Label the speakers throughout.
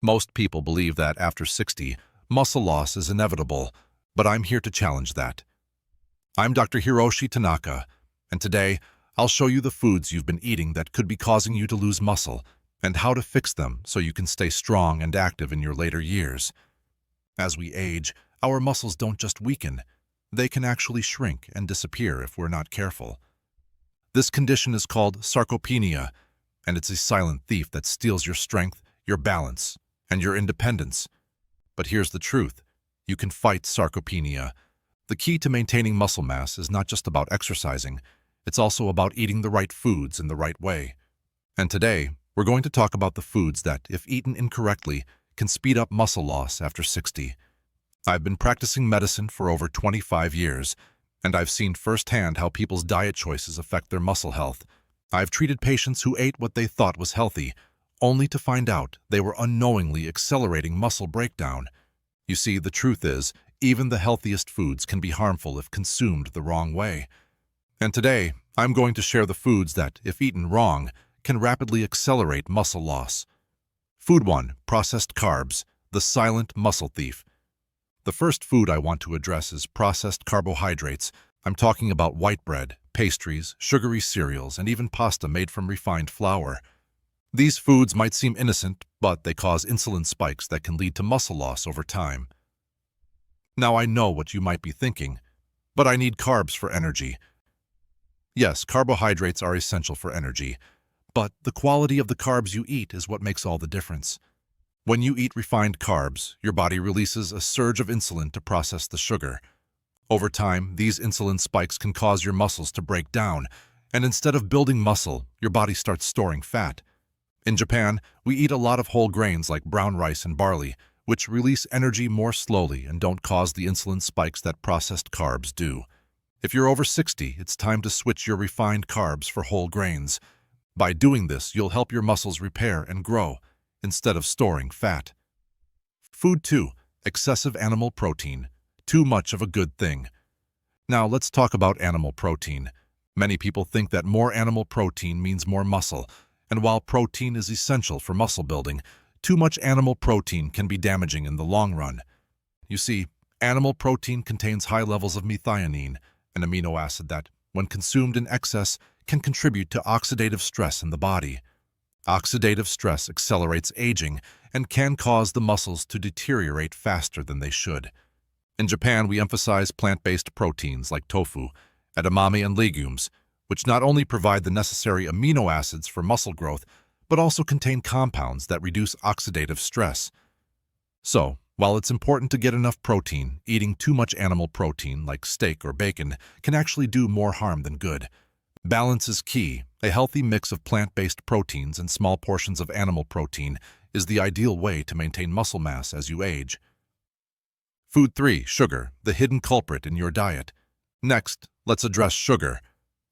Speaker 1: Most people believe that after 60, muscle loss is inevitable, but I'm here to challenge that. I'm Dr. Hiroshi Tanaka, and today I'll show you the foods you've been eating that could be causing you to lose muscle and how to fix them so you can stay strong and active in your later years. As we age, our muscles don't just weaken, they can actually shrink and disappear if we're not careful. This condition is called sarcopenia, and it's a silent thief that steals your strength, your balance, and your independence. But here's the truth. You can fight sarcopenia. The key to maintaining muscle mass is not just about exercising, it's also about eating the right foods in the right way. And today, we're going to talk about the foods that, if eaten incorrectly, can speed up muscle loss after 60. I've been practicing medicine for over 25 years, and I've seen firsthand how people's diet choices affect their muscle health. I've treated patients who ate what they thought was healthy, only to find out they were unknowingly accelerating muscle breakdown. You see, the truth is, even the healthiest foods can be harmful if consumed the wrong way. And today, I'm going to share the foods that, if eaten wrong, can rapidly accelerate muscle loss. Food 1. Processed carbs, the silent muscle thief. The first food I want to address is processed carbohydrates. I'm talking about white bread, pastries, sugary cereals, and even pasta made from refined flour. These foods might seem innocent, but they cause insulin spikes that can lead to muscle loss over time. Now I know what you might be thinking, but I need carbs for energy. Yes, carbohydrates are essential for energy, but the quality of the carbs you eat is what makes all the difference. When you eat refined carbs, your body releases a surge of insulin to process the sugar. Over time, these insulin spikes can cause your muscles to break down, and instead of building muscle, your body starts storing fat. In Japan, we eat a lot of whole grains like brown rice and barley, which release energy more slowly and don't cause the insulin spikes that processed carbs do. If you're over 60, it's time to switch your refined carbs for whole grains. By doing this, you'll help your muscles repair and grow, instead of storing fat. Food 2. Excessive animal protein. Too much of a good thing. Now let's talk about animal protein. Many people think that more animal protein means more muscle, and while protein is essential for muscle building, too much animal protein can be damaging in the long run. You see, animal protein contains high levels of methionine, an amino acid that, when consumed in excess, can contribute to oxidative stress in the body. Oxidative stress accelerates aging and can cause the muscles to deteriorate faster than they should. In Japan, we emphasize plant-based proteins like tofu, edamame, and legumes, which not only provide the necessary amino acids for muscle growth, but also contain compounds that reduce oxidative stress. So, while it's important to get enough protein, eating too much animal protein, like steak or bacon, can actually do more harm than good. Balance is key. A healthy mix of plant-based proteins and small portions of animal protein is the ideal way to maintain muscle mass as you age. Food 3. Sugar, the hidden culprit in your diet. Next, let's address sugar.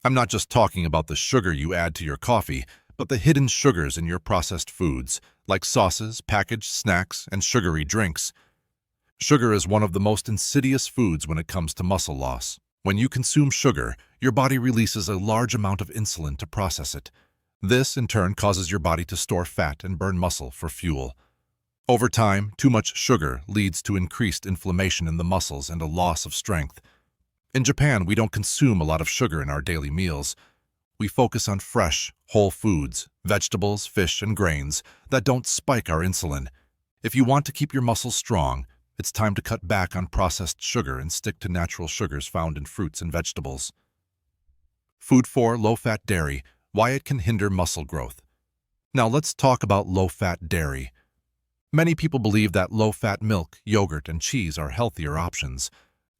Speaker 1: I'm not just talking about the sugar you add to your coffee, but the hidden sugars in your processed foods, like sauces, packaged snacks, and sugary drinks. Sugar is one of the most insidious foods when it comes to muscle loss. When you consume sugar, your body releases a large amount of insulin to process it. This, in turn, causes your body to store fat and burn muscle for fuel. Over time, too much sugar leads to increased inflammation in the muscles and a loss of strength. In Japan, we don't consume a lot of sugar in our daily meals. We focus on fresh, whole foods, vegetables, fish, and grains that don't spike our insulin. If you want to keep your muscles strong, it's time to cut back on processed sugar and stick to natural sugars found in fruits and vegetables. Food 4. Low-fat dairy, why it can hinder muscle growth. Now let's talk about low-fat dairy. Many people believe that low-fat milk, yogurt, and cheese are healthier options.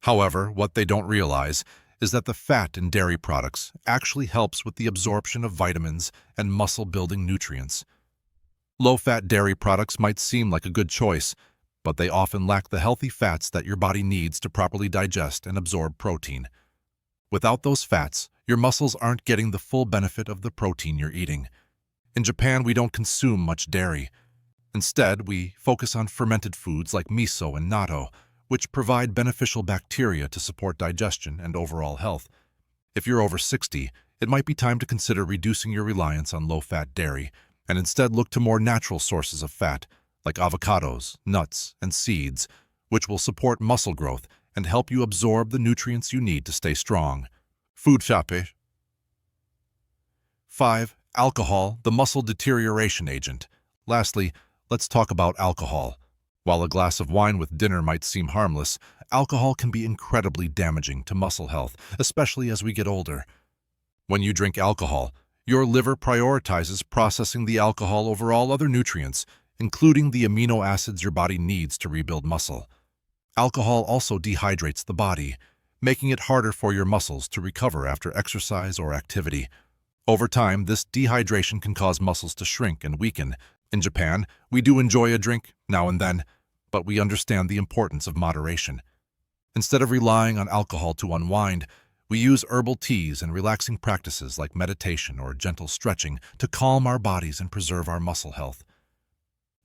Speaker 1: However, what they don't realize is that the fat in dairy products actually helps with the absorption of vitamins and muscle-building nutrients. Low-fat dairy products might seem like a good choice, but they often lack the healthy fats that your body needs to properly digest and absorb protein. Without those fats, your muscles aren't getting the full benefit of the protein you're eating. In Japan, we don't consume much dairy. Instead, we focus on fermented foods like miso and natto, which provide beneficial bacteria to support digestion and overall health. If you're over 60, it might be time to consider reducing your reliance on low-fat dairy and instead look to more natural sources of fat, like avocados, nuts, and seeds, which will support muscle growth and help you absorb the nutrients you need to stay strong. Food shape. 5. Alcohol, the muscle deterioration agent. Lastly, let's talk about alcohol. While a glass of wine with dinner might seem harmless, alcohol can be incredibly damaging to muscle health, especially as we get older. When you drink alcohol, your liver prioritizes processing the alcohol over all other nutrients, including the amino acids your body needs to rebuild muscle. Alcohol also dehydrates the body, making it harder for your muscles to recover after exercise or activity. Over time, this dehydration can cause muscles to shrink and weaken. In Japan, we do enjoy a drink now and then, but we understand the importance of moderation. Instead of relying on alcohol to unwind, we use herbal teas and relaxing practices like meditation or gentle stretching to calm our bodies and preserve our muscle health.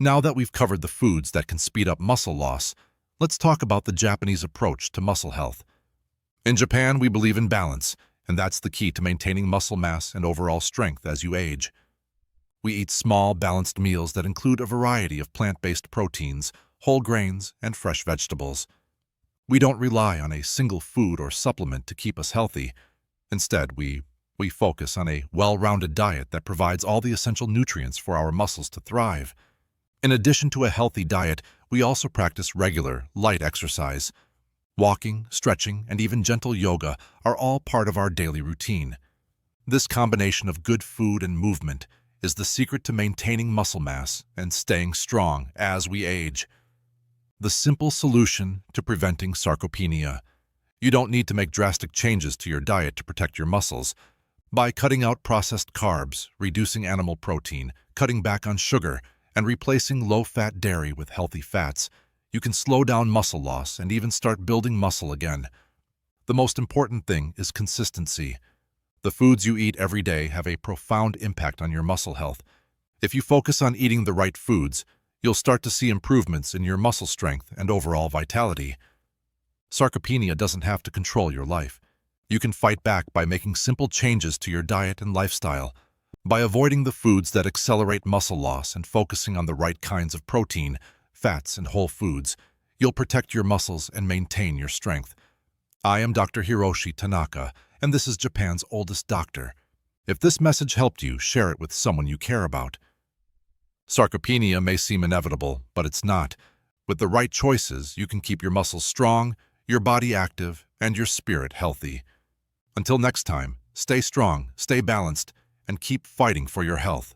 Speaker 1: Now that we've covered the foods that can speed up muscle loss, let's talk about the Japanese approach to muscle health. In Japan, we believe in balance, and that's the key to maintaining muscle mass and overall strength as you age. We eat small, balanced meals that include a variety of plant-based proteins, whole grains, and fresh vegetables. We don't rely on a single food or supplement to keep us healthy. Instead, we focus on a well-rounded diet that provides all the essential nutrients for our muscles to thrive. In addition to a healthy diet, we also practice regular, light exercise. Walking, stretching, and even gentle yoga are all part of our daily routine. This combination of good food and movement is the secret to maintaining muscle mass and staying strong as we age. The simple solution to preventing sarcopenia. You don't need to make drastic changes to your diet to protect your muscles. By cutting out processed carbs, reducing animal protein, cutting back on sugar, and replacing low-fat dairy with healthy fats, you can slow down muscle loss and even start building muscle again. The most important thing is consistency. The foods you eat every day have a profound impact on your muscle health. If you focus on eating the right foods, you'll start to see improvements in your muscle strength and overall vitality. Sarcopenia doesn't have to control your life. You can fight back by making simple changes to your diet and lifestyle. By avoiding the foods that accelerate muscle loss and focusing on the right kinds of protein, fats, and whole foods, you'll protect your muscles and maintain your strength. I am Dr. Hiroshi Tanaka, and this is Japan's oldest doctor. If this message helped you, share it with someone you care about. Sarcopenia may seem inevitable, but it's not. With the right choices, you can keep your muscles strong, your body active, and your spirit healthy. Until next time, stay strong, stay balanced, and keep fighting for your health.